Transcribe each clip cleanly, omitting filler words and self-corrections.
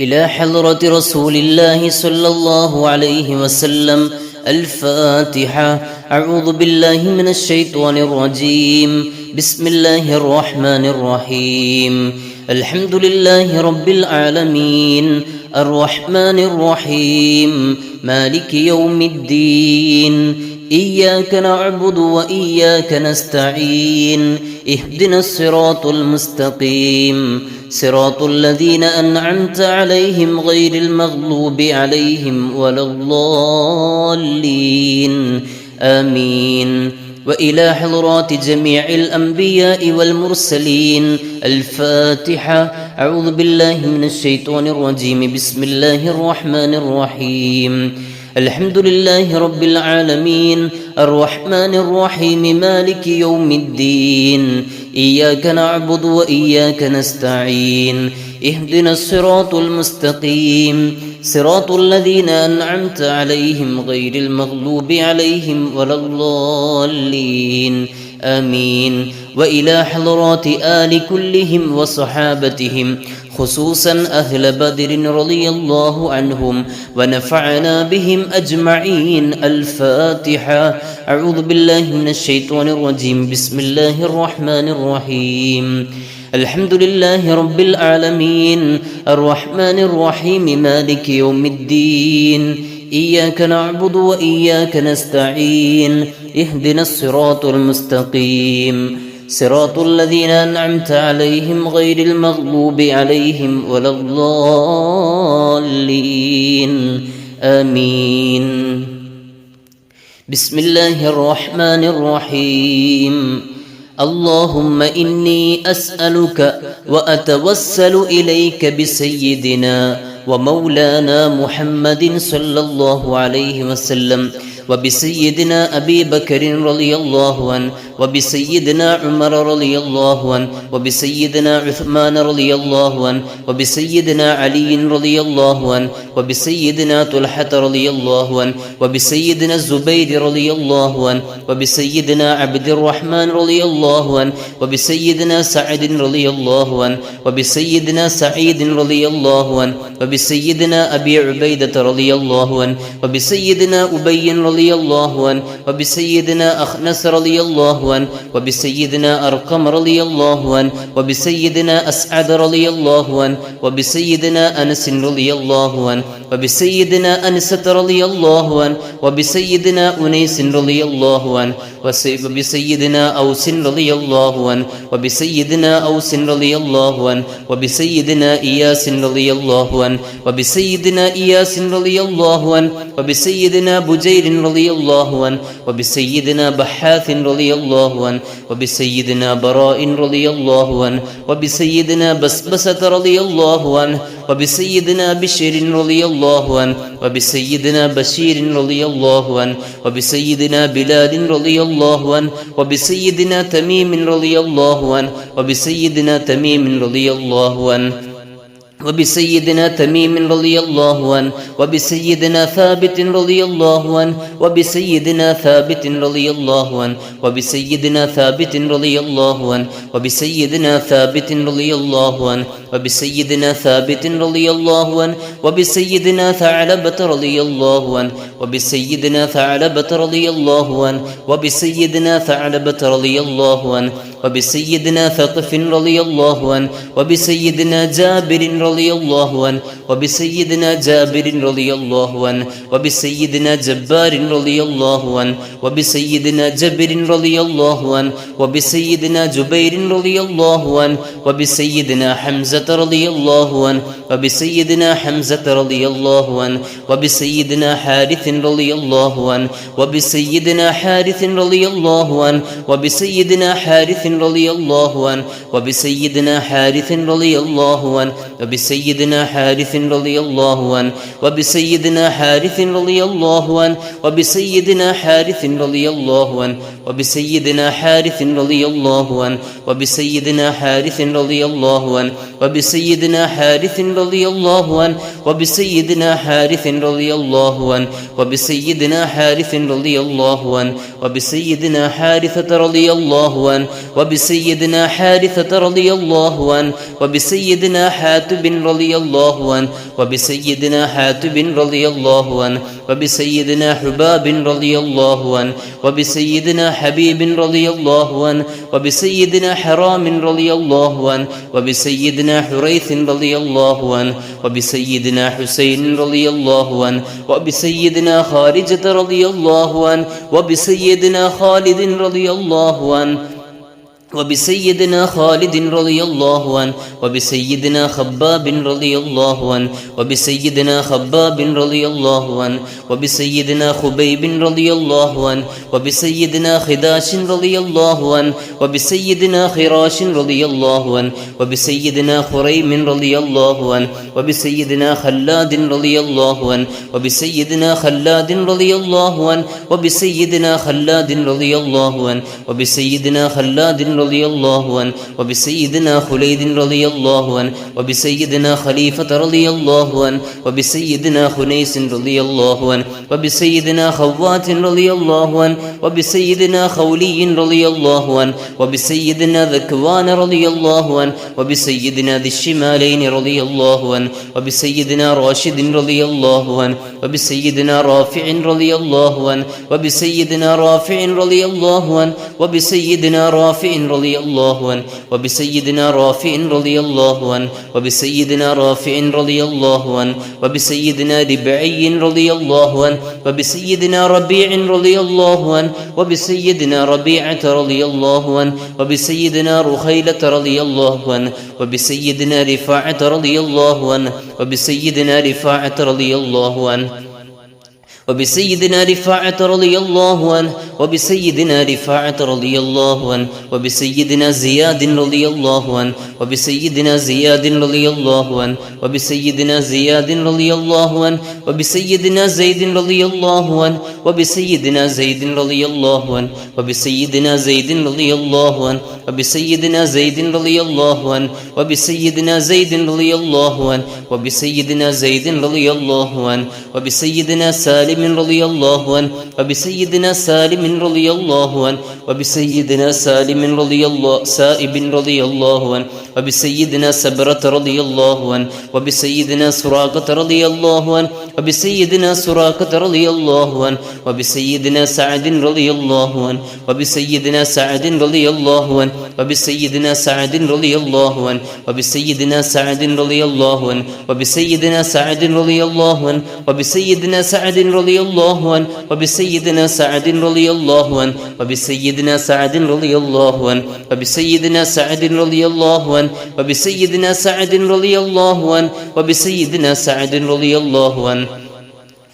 إلى حضرة رسول الله صلى الله عليه وسلم. الفاتحة. أعوذ بالله من الشيطان الرجيم. بسم الله الرحمن الرحيم. الحمد لله رب العالمين الرحمن الرحيم مالك يوم الدين. إياك نعبد وإياك نستعين. اهدنا الصراط المستقيم صراط الذين أنعمت عليهم غير المغضوب عليهم ولا الضالين آمين. وإلى حضرات جميع الأنبياء والمرسلين. الفاتحة. أعوذ بالله من الشيطان الرجيم. بسم الله الرحمن الرحيم. الحمد لله رب العالمين الرحمن الرحيم مالك يوم الدين. إياك نعبد وإياك نستعين. اهدنا الصراط المستقيم صراط الذين أنعمت عليهم غير المغضوب عليهم ولا الضالين آمين. وإلى حضرات آل كلهم وصحابتهم خصوصا أهل بدر رضي الله عنهم ونفعنا بهم أجمعين. الفاتحة. أعوذ بالله من الشيطان الرجيم. بسم الله الرحمن الرحيم. الحمد لله رب العالمين الرحمن الرحيم مالك يوم الدين. إياك نعبد وإياك نستعين. اهدنا الصراط المستقيم صراط الذين أنعمت عليهم غير المغضوب عليهم ولا الضالين آمين. بسم الله الرحمن الرحيم. اللهم إني أسألك وأتوسل إليك بسيدنا ومولانا محمد صلى الله عليه وسلم وبسيدنا أبي بكر رضي الله عنه وبسيدنا عمر رضي الله عنه وبسيدنا عثمان رضي الله عنه وبسيدنا علي رضي الله عنه وبسيدنا طلحة رضي الله عنه وبسيدنا الزبير رضي الله عنه وبسيدنا عبد الرحمن رضي الله عنه وبسيدنا سعد رضي الله عنه وبسيدنا سعيد رضي الله عنه وبسيدنا أبي عبيدة رضي الله عنه وبسيدنا أبي رضي الله عنه وبسيدنا أخنس رضي الله عنه وبسيدنا أرقم رضي الله عنه وبسيدنا أسعد رضي الله عنه وبسيدنا أنس رضي الله عنه وبسيدنا أنسة رضي الله عنه وبسيدنا أنيس رضي الله عنه وبسيدنا أوس رضي الله عنه وبسيدنا أوس رضي الله عنه وبسيدنا إياس رضي الله عنه وبسيدنا إياس رضي الله عنه وبسيدنا بجير رضي الله عنه وبسيدنا بحاث رضي الله عنه وبسيدنا براء رضي الله عنه وبسيدنا بسبسة رضي الله عنه وبسيدنا بشير رضي الله عنه وبسيدنا بشير رضي الله عنه وبسيدنا بلال رضي الله عنه وبسيدنا تميم رضي الله عنه وبسيدنا تميم رضي الله عنه وبسيدنا تميم رضي الله عنه وبسيدنا ثابت رضي الله عنه وبسيدنا ثابت رضي الله عنه وبسيدنا ثابت رضي الله عنه وبسيدنا ثابت رضي الله عنه وبسيدنا ثابت رضي الله عنه وبسيدنا ثعلبة رضي الله عنه وبسيدنا ثعلبة رضي الله عنه وبسيدنا ثعلبة رضي الله عنه وبسيدنا ثقف رضي الله عنه وبسيدنا جابر رضي الله عنه وبسيدنا جابر رضي الله عنه وبسيدنا جبار رضي الله عنه وبسيدنا جبر رضي الله عنه وبسيدنا جبير رضي الله عنه وبسيدنا حمزة رضي الله عنه وبسيدنا حمزة رضي الله عنه وبسيدنا حارث رضي الله عنه وبسيدنا حارث رضي الله عنه وبسيدنا حارث رضي الله عنه وبسيدنا حارث رضي الله عنه وبسيدنا حارث رضي الله عنه وبسيدنا حارث رضي الله عنه وبسيدنا حارث رضي الله عنه وبسيدنا حارث رضي الله عنه وبسيدنا حارث رضي الله عنه وبسيدنا حارث رضي الله عنه وبسيدنا حارث رضي الله عنه وبسيدنا حارث رضي الله عنه وبسيدنا حارثة رضي الله عنه وبسيدنا حارثة رضي الله عنه وبسيدنا حاتب رضي الله عنه وبسيدنا حاتب رضي الله عنه وبسيدنا حباب رضي الله عنه وبسيدنا حبيب رضي الله عنه وبسيدنا حرام رضي الله عنه وبسيدنا حريث رضي الله عنه وبسيدنا حسين رضي الله عنه وبسيدنا خارجة رضي الله عنه وبسيدنا خالد رضي الله عنه وبسيدنا خالد رضي الله عنه وبسيدنا خباب رضي الله عنه وبسيدنا خباب رضي الله عنه وبسيدنا خبيب رضي الله عنه وبسيدنا خداش رضي الله عنه وبسيدنا خراش رضي الله عنه وبسيدنا خريم رضي الله عنه وبسيدنا خلاد رضي الله عنه وبسيدنا خلاد رضي الله عنه وبسيدنا خلاد رضي الله عنه وبسيدنا خلاد رضي الله عنه وبسيدنا خليد رضي الله عنه وبسيدنا خليفة رضي الله عنه وبسيدنا خنيس رضي الله عنه وبسيدنا خوات رضي الله عنه وبسيدنا خولي رضي الله عنه وبسيدنا ذكوان رضي الله عنه وبسيدنا ذي الشمالين رضي الله عنه وبسيدنا راشد رضي الله عنه وبسيدنا رافع رضي الله عنه وبسيدنا رافع رضي الله عنه وبسيدنا رافع رضي الله عنه وبسيدنا رافع رضي الله عنه وبسيدنا رافع رضي الله عنه وبسيدنا ربعي رضي الله عنه وبسيدنا ربيع رضي الله عنه وبسيدنا ربيعة رضي الله عنه وبسيدنا رخيلة رضي الله عنه وبسيدنا رفاعة رضي الله عنه وبسيدنا رفاعة رضي الله عنه وبسيدنا رفاعة رضي الله عنه وبسيدنا رفاعة رضي الله عنه وبسيدنا زياد رضي الله عنه وبسيدنا زياد رضي الله عنه وبسيدنا زياد رضي الله عنه وبسيدنا زيد رضي الله عنه وبسيدنا زيد رضي الله عنه وبسيدنا زيد رضي الله عنه وبسيدنا زيد رضي الله عنه وبسيدنا زيد رضي الله عنه وبسيدنا زيد رضي الله عنه وبسيدنا سالم رضي الله عنه وبسيدنا سالم رضي الله عنه وبسيدنا سالم رضي الله سائب رضي الله عنه وبسيدنا سبرة رضي الله عنه وبسيدنا سراقة رضي الله عنه وبسيدنا سراقة رضي الله عنه وبسيدنا سعد رضي الله عنه وبسيدنا سعد رضي الله عنه وبسيدنا سعد رضي الله عنه وبسيدنا سعد رضي الله عنه وبسيدنا سعد رضي الله عنه وبسيدنا سعد رضي الله عنه وبسيدنا سعد رضي الله عنه وبسيدنا سعد رضي الله عنه وبسيدنا سعد رضي الله عنه وبسيدنا سعد رضي الله عنه وبسيدنا سعد رضي الله عنه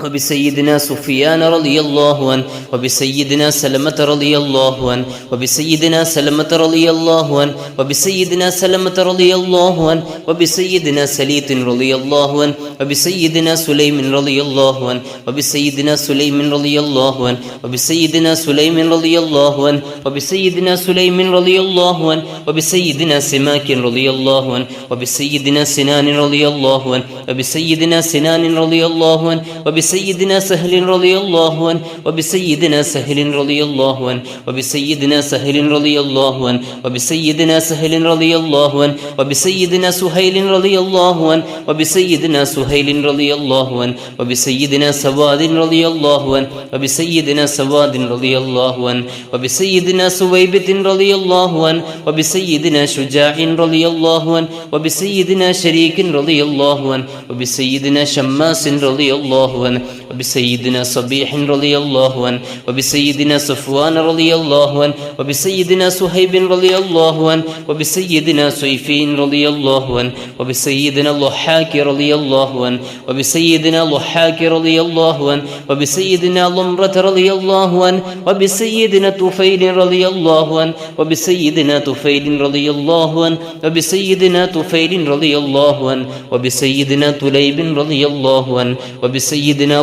وبسيدنا سفيان رضي الله عنه وبسيدنا سلمة رضي الله عنه وبسيدنا سلمة رضي الله عنه وبسيدنا سلمة رضي الله عنه وبسيدنا سليط رضي الله عنه وبسيدنا سليم رضي الله عنه وبسيدنا سليم رضي الله عنه وبسيدنا سليم رضي الله عنه وبسيدنا سليم رضي الله عنه وبسيدنا سماك رضي الله عنه وبسيدنا سنان رضي الله عنه وبسيدنا سنان رضي الله عنه وبسيدنا سهل رضي الله عنه وبسيدنا سهل رضي الله عنه وبسيدنا سهل رضي الله عنه وبسيدنا سهل رضي الله عنه وبسيدنا سهيل رضي الله عنه وبسيدنا سهيل رضي الله عنه وبسيدنا سواد رضي الله عنه وبسيدنا سواد رضي الله عنه وبسيدنا سويبة رضي الله عنه وبسيدنا شجاع رضي الله عنه وبسيدنا شريك رضي الله عنه وبسيدنا شماس رضي الله عنه وبسيدنا صبيح رضي الله عنه وبسيدنا صفوان رضي الله عنه وبسيدنا سهيب رضي الله عنه وبسيدنا سيفين رضي الله عنه وبسيدنا ضحاك رضي الله عنه وبسيدنا ضحاك رضي الله عنه وبسيدنا ضمرة رضي الله عنه وبسيدنا طفيل رضي الله عنه وبسيدنا طفيل رضي الله عنه وبسيدنا طفيل رضي الله عنه وبسيدنا تليب رضي الله عنه وبسيدنا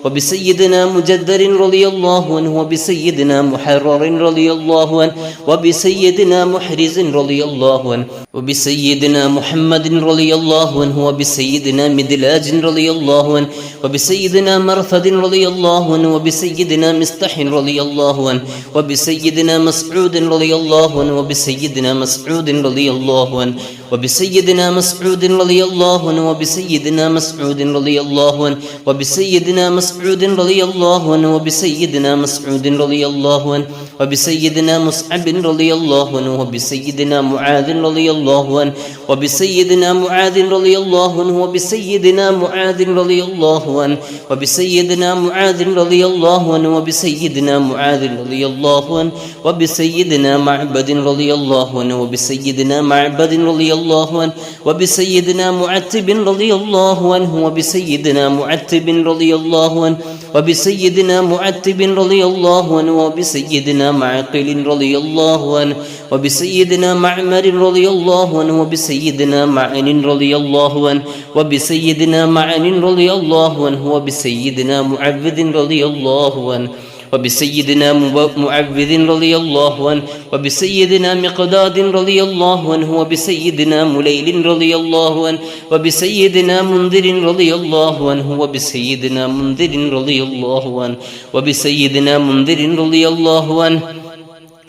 وبسيدنا مجدر رضي الله عنه وبسيدنا محرر رضي الله عنه وبسيدنا محرز رضي الله عنه وبسيدنا محمد رضي الله عنه وبسيدنا مدلاج رضي الله عنه وبسيدنا مرثد رضي الله عنه وبسيدنا مستح رضي الله عنه وبسيدنا مسعود رضي الله عنه وبسيدنا مسعود رضي الله عنه وبسيدنا مسعود رضي الله عنه وبسيدنا مسعود رضي الله عنه وبسيدنا مسعود رضي الله عنه وبسيدنا مسعود رضي الله عنه وبسيدنا مصعب رضي الله عنه وبسيدنا معاذ رضي الله عنه وبسيدنا معاذ رضي الله عنه وبسيدنا معاذ رضي الله عنه وبسيدنا معاذ رضي الله عنه وبسيدنا معاذ رضي الله عنه وبسيدنا معبد رضي الله عنه وبسيدنا معبد رضي الله عنه وبسيدنا معتب رضي الله عنه وبسيدنا معتب رضي الله عنه وبسيدنا معتب رضي الله عنه وبسيدنا معقل رضي الله عنه وبسيدنا معمر رضي الله عنه وبسيدنا معن رضي الله عنه وبسيدنا معن رضي الله عنه وبسيدنا معبد رضي الله عنه وبسيدنا معبد رضي الله عنه وبسيدنا مقداد رضي الله عنه وبسيدنا مليل رضي الله عنه وبسيدنا منذر رضي الله عنه وبسيدنا منذر رضي الله عنه وبسيدنا منذر رضي الله عنه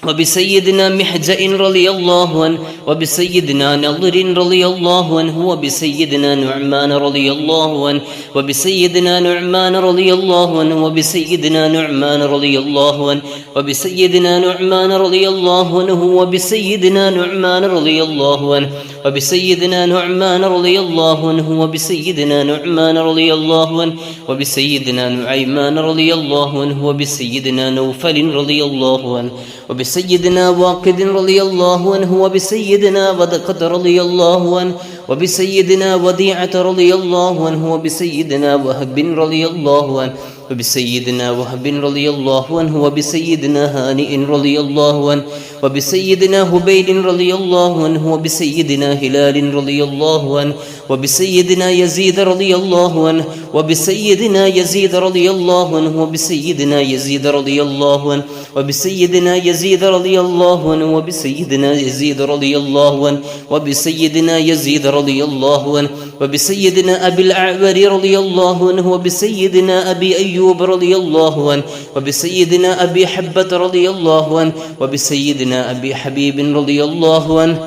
وبسيدنا محجأ رضي الله عنه وبسيدنا نضر رضي الله عنه وبسيدنا نعمان رضي الله عنه وبسيدنا نعمان رضي الله عنه وبسيدنا نعمان رضي الله عنه وبسيدنا نعمان رضي الله عنه وبسيدنا نعمان رضي الله عنه وبسيدنا نعمان رضي الله عنه وبسيدنا نعمان رضي الله عنه وبسيدنا نعيمان رضي الله عنه وبسيدنا نوفل رضي الله عنه وبسيدنا واقد رضي الله عنه وبسيدنا ودقة رضي الله عنه وبسيدنا وديعة رضي الله عنه وبسيدنا وهب رضي الله عنه وبسيدنا وهب رضي الله عنه وبسيدنا هانئ رضي الله عنه وبسيدنا هبيل رضي الله عنه وبسيدنا هلال رضي الله عنه وبسيدنا يزيد رضي الله عنه وبسيدنا يزيد رضي الله عنه وبسيدنا يزيد رضي الله عنه وبسيدنا يزيد رضي الله عنه وبسيدنا يزيد رضي الله عنه وبسيدنا يزيد رضي الله عنه وبسيدنا أبي الأعور رضي الله عنه وبسيدنا أبي أيوب رضي الله عنه وبسيدنا أبي حبة رضي الله عنه وبسيدنا أبي حبيب رضي الله عنه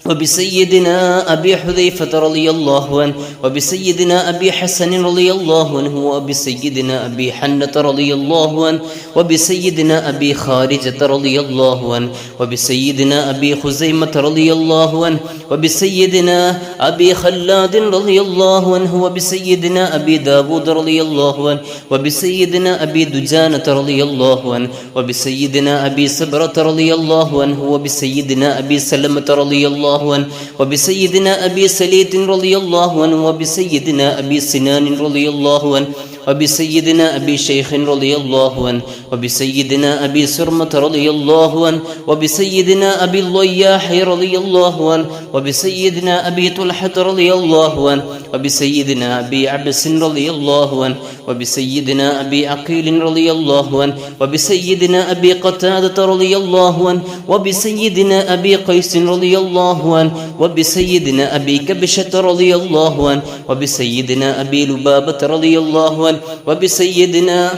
وبسيدنا أبي حذيفة رضي الله عنه وبسيدنا أبي حسن رضي الله عنه وبسيدنا أبي حنة رضي الله عنه وبسيدنا أبي خارجة رضي الله عنه وبسيدنا أبي خزيمة رضي الله عنه وبسيدنا أبي خلاد رضي الله عنه وبسيدنا أبي داود رضي الله عنه وبسيدنا أبي دجانة رضي الله عنه وبسيدنا أبي سبرة رضي الله عنه وبسيدنا أبي سلمة رضي الله عنه وبسيدنا أبي سليط رضي الله عنه وبسيدنا أبي سنان رضي الله عنه وبسيدنا أبي شيخ رضي الله عنه وبسيدنا أبي سرمة رضي الله عنه وبسيدنا أبي الضياح رضي الله عنه وبسيدنا أبي طلحة رضي الله عنه وبسيدنا أبي عبس رضي الله عنه وبسيدنا أبي عقيل رضي الله عنه وبسيدنا أبي قتادة رضي الله عنه وبسيدنا أبي قيس رضي الله عنه وبسيدنا أبي كبشة رضي الله عنه وبسيدنا أبي لبابة رضي الله عنه وبسيدنا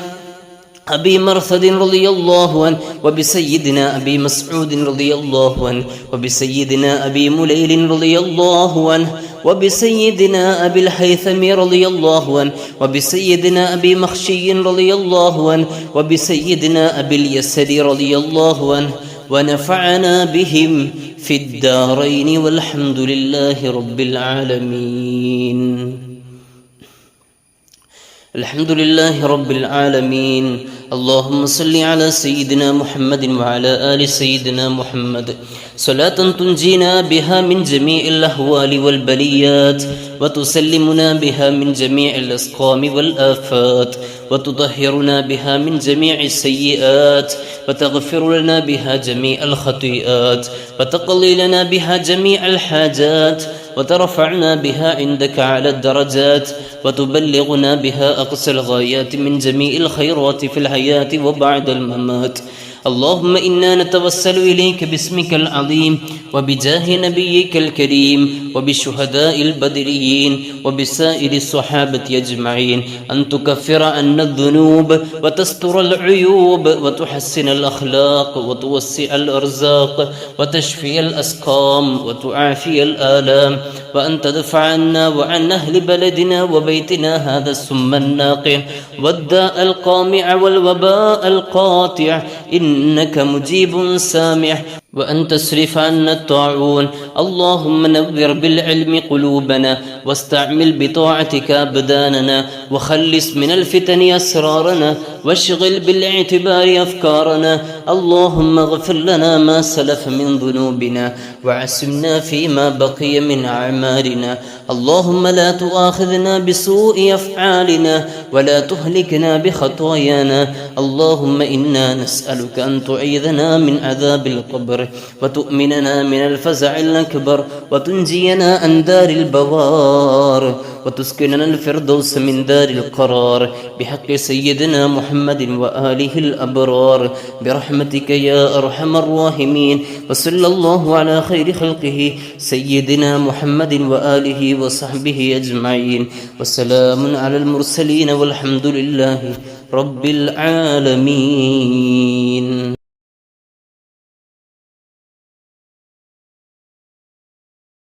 أبي مرثد رضي الله عنه وبسيدنا أبي مسعود رضي الله عنه وبسيدنا أبي مليل رضي الله عنه وبسيدنا أبي الهيثم رضي الله عنه وبسيدنا أبي مخشي رضي الله عنه وبسيدنا أبي اليسر رضي الله عنه ونفعنا بهم في الدارين والحمد لله رب العالمين. الحمد لله رب العالمين. اللهم صل على سيدنا محمد وعلى آل سيدنا محمد صلاة تنجينا بها من جميع الأهوال والبليات وتسلمنا بها من جميع الأسقام والآفات وتطهرنا بها من جميع السيئات وتغفر لنا بها جميع الخطيئات وتقضي لنا بها جميع الحاجات وترفعنا بها عندك على الدرجات وتبلغنا بها أقصى الغايات من جميع الخيرات في الحياة وبعد الممات. اللهم إنا نتوسل إليك باسمك العظيم وبجاه نبيك الكريم وبالشهداء البدريين وبسائر الصحابة أجمعين أن تكفر عنا الذنوب وتستر العيوب وتحسن الأخلاق وتوسع الأرزاق وتشفي الأسقام وتعافي الآلام، وأن تدفع عنا وعن أهل بلدنا وبيتنا هذا السم الناقع والداء القامع والوباء القاطع إنك مجيب سامع، وأن تصرف عنا الطاعون. اللهم نور بالعلم قلوبنا واستعمل بطاعتك أبداننا وخلص من الفتن أسرارنا واشغل بالاعتبار أفكارنا. اللهم اغفر لنا ما سلف من ذنوبنا وعصمنا فيما بقي من أعمالنا. اللهم لا تؤاخذنا بسوء أفعالنا ولا تهلكنا بخطايانا. اللهم إنا نسألك أن تعيذنا من عذاب القبر وتؤمننا من الفزع الأكبر وتنجينا عن دار البوار وتسكننا الفردوس من دار القرار بحق سيدنا محمد وآله الأبرار برحمتك يا أرحم الراحمين. وصلى الله على خير خلقه سيدنا محمد وآله وصحبه أجمعين، وسلام على المرسلين والحمد لله رب العالمين.